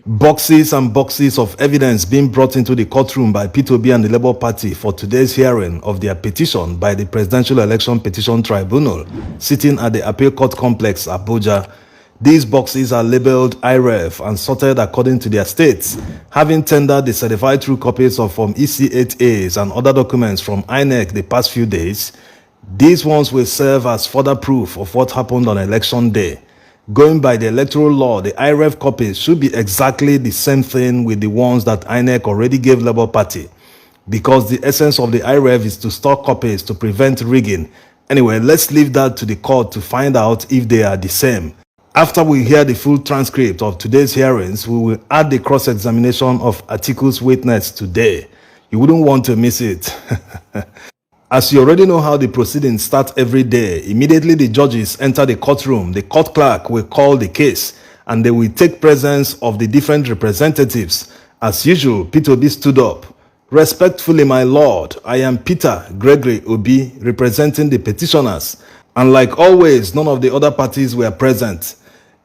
Boxes and boxes of evidence being brought into the courtroom by P2B and the Labour Party for today's hearing of their petition by the Presidential Election Petition Tribunal sitting at the Appeal Court Complex, Abuja. These boxes are labeled IREV and sorted according to their states, having tendered the certified true copies of Form EC8As and other documents from INEC the past few days. These ones will serve as further proof of what happened on election day. Going by the electoral law, the IREV copies should be exactly the same thing with the ones that INEC already gave Labour Party, because the essence of the IREV is to store copies to prevent rigging. Anyway, let's leave that to the court to find out if they are the same. After we hear the full transcript of today's hearings, we will add the cross-examination of Atiku's witness today. You wouldn't want to miss it. As you already know how the proceedings start every day, immediately the judges enter the courtroom, the court clerk will call the case and they will take presence of the different representatives. As usual, P2B stood up. "Respectfully, my lord, I am Peter Gregory Obi, representing the petitioners." And like always, none of the other parties were present.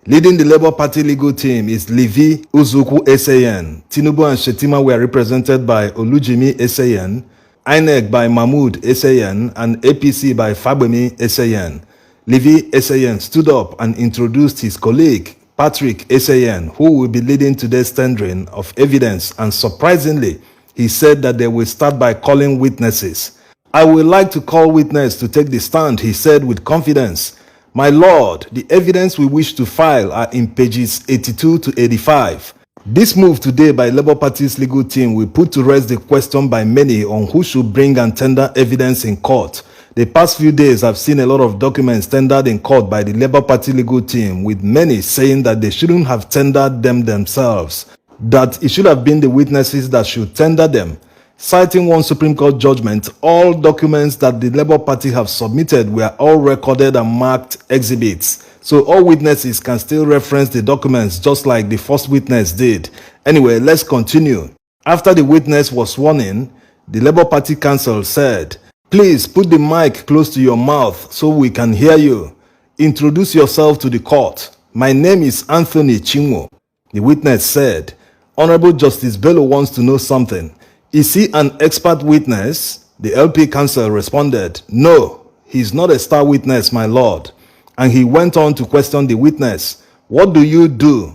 Leading the Labour Party legal team is Levi Uzuku Eseyen. Tinubu and Shetima were represented by Olujimi Eseyen, INEC by Mahmoud Eseyen, and APC by Fabemi Eseyen. Levi Eseyen stood up and introduced his colleague, Patrick Eseyen, who will be leading today's tendering of evidence, and surprisingly, he said that they will start by calling witnesses. "I would like to call witness to take the stand," he said with confidence. "My lord, the evidence we wish to file are in pages 82 to 85. This move today by Labour Party's legal team will put to rest the question by many on who should bring and tender evidence in court. The past few days I've seen a lot of documents tendered in court by the Labour Party legal team, with many saying that they shouldn't have tendered them themselves, that it should have been the witnesses that should tender them. Citing one Supreme Court judgment, all documents that the Labour Party have submitted were all recorded and marked exhibits. So all witnesses can still reference the documents just like the first witness did. Anyway, let's continue. After the witness was sworn in, the Labour Party counsel said, "Please put the mic close to your mouth so we can hear you. Introduce yourself to the court." "My name is Anthony Chinwo." The witness said, "Honorable Justice Bello wants to know something. Is he an expert witness?" The LP counsel responded, "No, he's not a star witness, my lord." And he went on to question the witness. "What do you do?"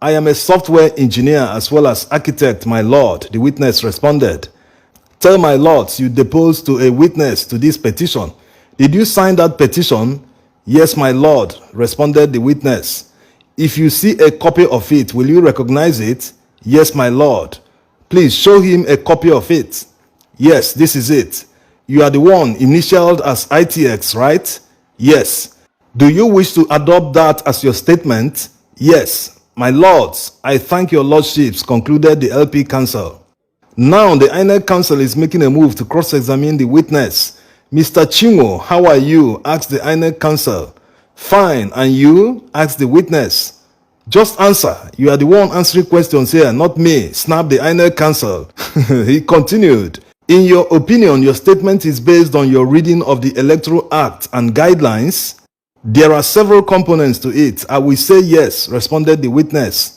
"I am a software engineer as well as architect, my lord," the witness responded. "Tell my lords you deposed to a witness to this petition. Did you sign that petition?" "Yes, my lord," responded the witness. "If you see a copy of it, will you recognize it?" "Yes, my lord." "Please show him a copy of it." "Yes, this is it." "You are the one initialed as ITX, right?" "Yes." "Do you wish to adopt that as your statement?" "Yes." "My lords, I thank your lordships," concluded the LP counsel. Now the INEC counsel is making a move to cross-examine the witness. "Mr. Chinwo, how are you?" asked the INEC counsel. "Fine, and you?" asked the witness. "Just answer. You are the one answering questions here, not me," snapped the INEC counsel. He continued, "In your opinion, your statement is based on your reading of the Electoral Act and guidelines?" "There are several components to it. I will say yes," responded the witness.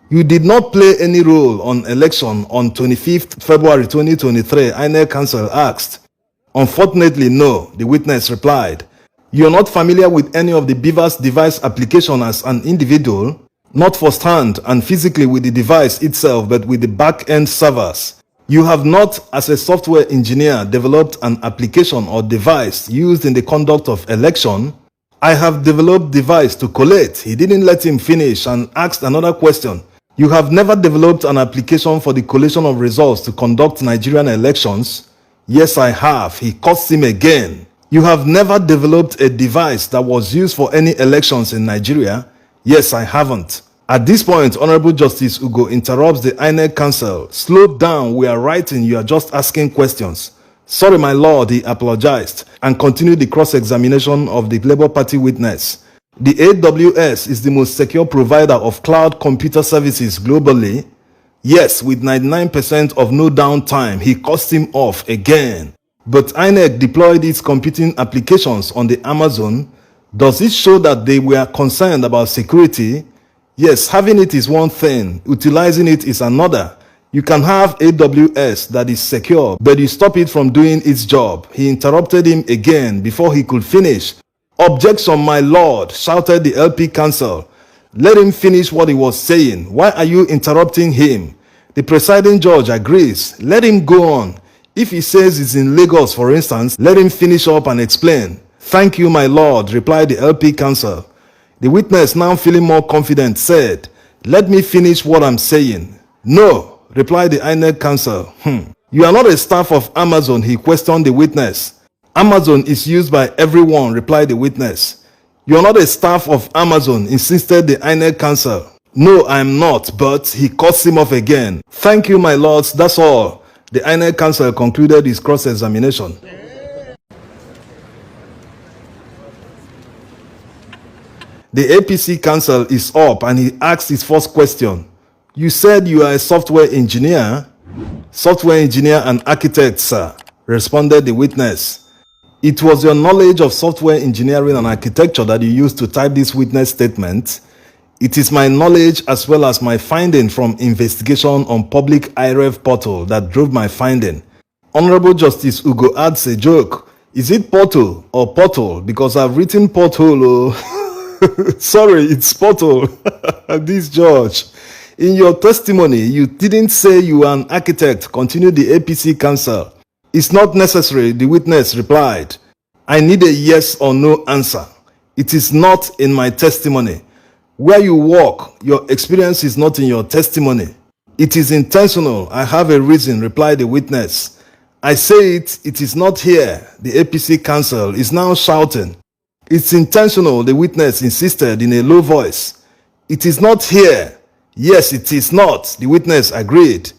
"You did not play any role on election on 25th February 2023, INEC counsel asked. "Unfortunately, no," the witness replied. "You are not familiar with any of the Beaver's device application as an individual?" "Not firsthand and physically with the device itself, but with the back-end servers." "You have not, as a software engineer, developed an application or device used in the conduct of election?" "I have developed device to collate." He didn't let him finish and asked another question. "You have never developed an application for the collation of results to conduct Nigerian elections?" "Yes, I have." He cursed him again. "You have never developed a device that was used for any elections in Nigeria?" "Yes, I haven't." At this point, Honorable Justice Ugo interrupts the INEC counsel. "Slow down, we are writing, you are just asking questions." "Sorry, my lord," he apologized, and continued the cross-examination of the Labour Party witness. "The AWS is the most secure provider of cloud computer services globally?" "Yes, with 99% of no downtime." He cursed him off again. "But INEC deployed its computing applications on the Amazon. Does it show that they were concerned about security?" Yes, having it is one thing, utilizing it is another. You can have AWS that is secure, but you stop it from doing its job. He interrupted him again before he could finish. Objection, my lord, shouted the LP counsel. Let him finish what he was saying. Why are you interrupting him? The presiding judge agrees. Let him go on. If he says it's in Lagos, for instance, let him finish up and explain. Thank you, my lord, replied the LP counsel. The witness, now feeling more confident, said, let me finish what I'm saying. No, replied the INEC counsel. You are not a staff of Amazon, he questioned the witness. Amazon is used by everyone, replied the witness. You are not a staff of Amazon, insisted the INEC counsel. No, I am not, but he cuts him off again. Thank you, my lords, that's all. The INEC counsel concluded his cross-examination. The APC counsel is up and he asked his first question. You said you are a software engineer? Software engineer and architect, sir, responded the witness. It was your knowledge of software engineering and architecture that you used to type this witness statement. It is my knowledge as well as my finding from investigation on public IREV portal that drove my finding. Honorable Justice Ugo adds a joke. Is it portal or portal? Because I've written porthole. Sorry, it's portal. This judge. In your testimony, you didn't say you are an architect, continued the APC counsel. It's not necessary, the witness replied. I need a yes or no answer. It is not in my testimony. Where you work, your experience is not in your testimony. It is intentional. I have a reason, replied the witness. I say it is not here. The APC counsel is now shouting. It's intentional, the witness insisted in a low voice. It is not here. Yes, it is not, the witness agreed.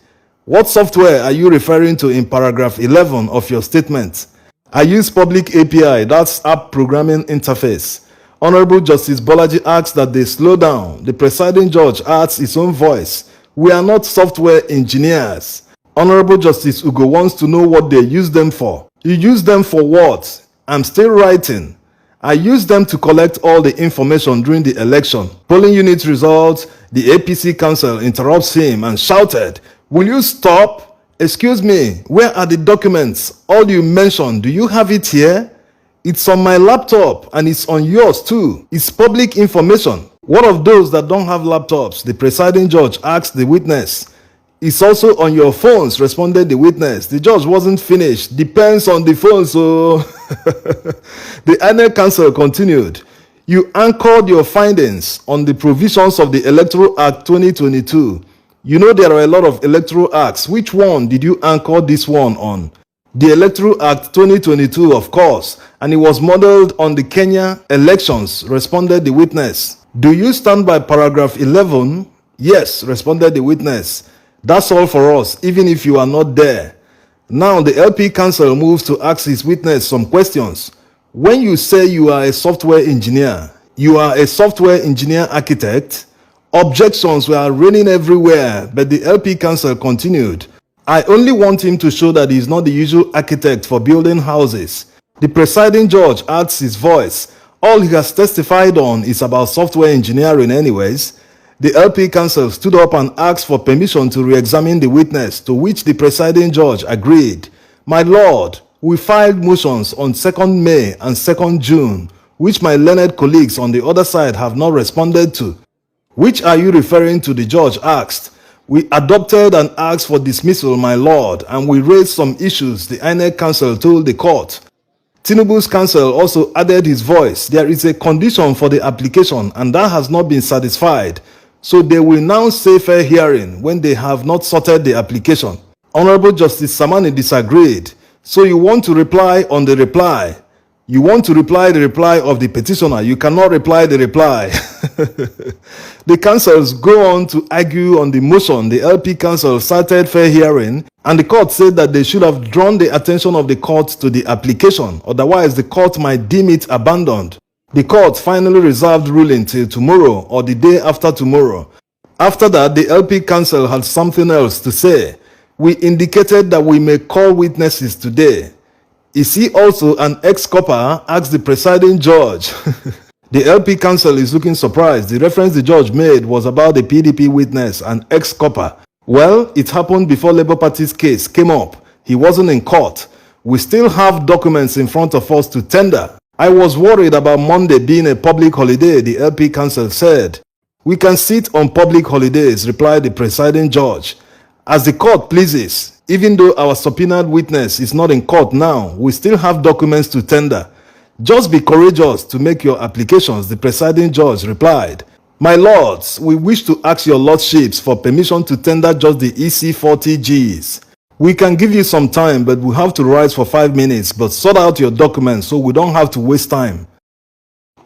What software are you referring to in paragraph 11 of your statement? I use public API, that's App Programming Interface. Honorable Justice Bolaji asks that they slow down. The presiding judge adds his own voice. We are not software engineers. Honorable Justice Ugo wants to know what they use them for. You use them for what? I'm still writing. I use them to collect all the information during the election. Polling unit results, the APC counsel interrupts him and shouted, will you stop? Excuse me, where are the documents? All you mentioned, do you have it here? It's on my laptop and it's on yours too. It's public information. What of those that don't have laptops? The presiding judge asked the witness. It's also on your phones, responded the witness. The judge wasn't finished. Depends on the phone, so... The INEC counsel continued. You anchored your findings on the provisions of the Electoral Act 2022. You know there are a lot of electoral acts. Which one did you anchor this one on? The Electoral Act 2022, of course, and it was modeled on the Kenya elections, responded the witness. Do you stand by paragraph 11? Yes, responded the witness. That's all for us, even if you are not there. Now the LP counsel moves to ask his witness some questions. When you say you are a software engineer, you are a software engineer architect? Objections were raining everywhere, but the LP counsel continued. I only want him to show that he is not the usual architect for building houses. The presiding judge adds his voice. All he has testified on is about software engineering anyways. The LP counsel stood up and asked for permission to re-examine the witness, to which the presiding judge agreed. My lord, we filed motions on 2nd May and 2nd June, which my learned colleagues on the other side have not responded to. Which are you referring to? The judge asked. We adopted and asked for dismissal, my lord, and we raised some issues, the INEC counsel told the court. Tinubu's counsel also added his voice. There is a condition for the application and that has not been satisfied. So they will now say fair hearing when they have not sorted the application. Honorable Justice Samani disagreed. So you want to reply on the reply. You want to reply the reply of the petitioner. You cannot reply the reply. The counsels go on to argue on the motion. The LP counsel cited fair hearing and the court said that they should have drawn the attention of the court to the application. Otherwise, the court might deem it abandoned. The court finally reserved ruling till tomorrow or the day after tomorrow. After that, the LP counsel had something else to say. We indicated that we may call witnesses today. Is he also an ex-copper? Asked the presiding judge. The LP counsel is looking surprised. The reference the judge made was about the PDP witness, an ex-copper. Well, it happened before Labour Party's case came up. He wasn't in court. We still have documents in front of us to tender. I was worried about Monday being a public holiday, the LP counsel said. We can sit on public holidays, replied the presiding judge. As the court pleases, even though our subpoenaed witness is not in court now, we still have documents to tender. Just be courageous to make your applications, the presiding judge replied. My lords, we wish to ask your lordships for permission to tender just the EC 40Gs. We can give you some time, but we have to rise for 5 minutes, but sort out your documents so we don't have to waste time.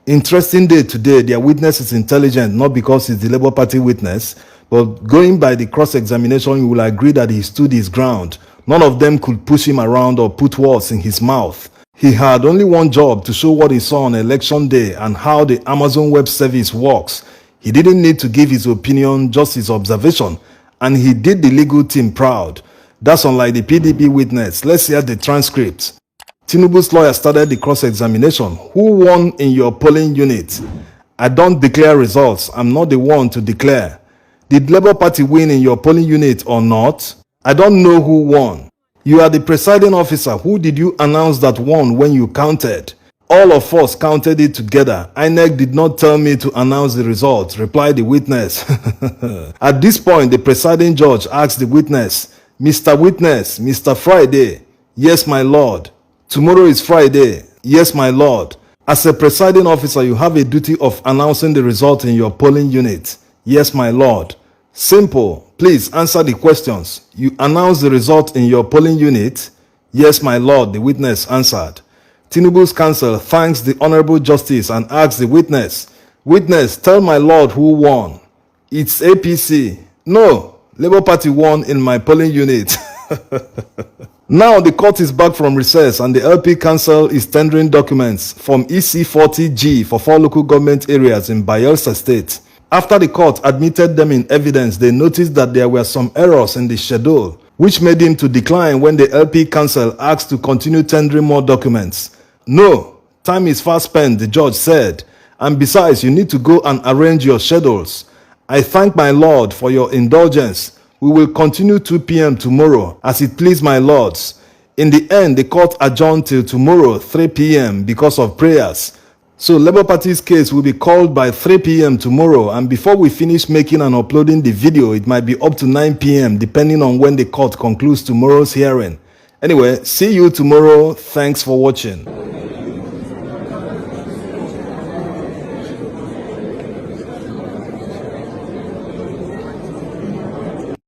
Interesting day today. Their witness is intelligent, not because he's the Labour Party witness, but going by the cross-examination, you will agree that he stood his ground. None of them could push him around or put words in his mouth. He had only one job, to show what he saw on election day and how the Amazon Web Service works. He didn't need to give his opinion, just his observation, and he did the legal team proud. That's unlike the PDP witness. Let's hear the transcript. Tinubu's lawyer started the cross-examination. Who won in your polling unit? I don't declare results. I'm not the one to declare. Did Labour Party win in your polling unit or not? I don't know who won. You are the presiding officer. Who did you announce that won when you counted? All of us counted it together. INEC did not tell me to announce the results, replied the witness. At this point, the presiding judge asked the witness, Mr. Witness, Mr. Friday. Yes, my lord. Tomorrow is Friday. Yes, my lord. As a presiding officer, you have a duty of announcing the result in your polling unit. Yes, my lord. Simple. Please answer the questions. You announce the result in your polling unit? Yes, my lord, the witness answered. Tinubu's counsel thanks the Honorable Justice and asks the witness, Witness, tell my lord who won. It's APC. No, Labour Party won in my polling unit. Now the court is back from recess and the LP counsel is tendering documents from EC 40G for 4 local government areas in Bayelsa State. After the court admitted them in evidence, they noticed that there were some errors in the schedule, which made him to decline when the LP counsel asked to continue tendering more documents. No, time is fast spent, the judge said, and besides, you need to go and arrange your schedules. I thank my lord for your indulgence. We will continue 2 p.m. tomorrow, as it please my lords. In the end, the court adjourned till tomorrow, 3 p.m. because of prayers. So Labour Party's case will be called by 3 p.m. tomorrow, and before we finish making and uploading the video, it might be up to 9 p.m. depending on when the court concludes tomorrow's hearing. Anyway, see you tomorrow. Thanks for watching.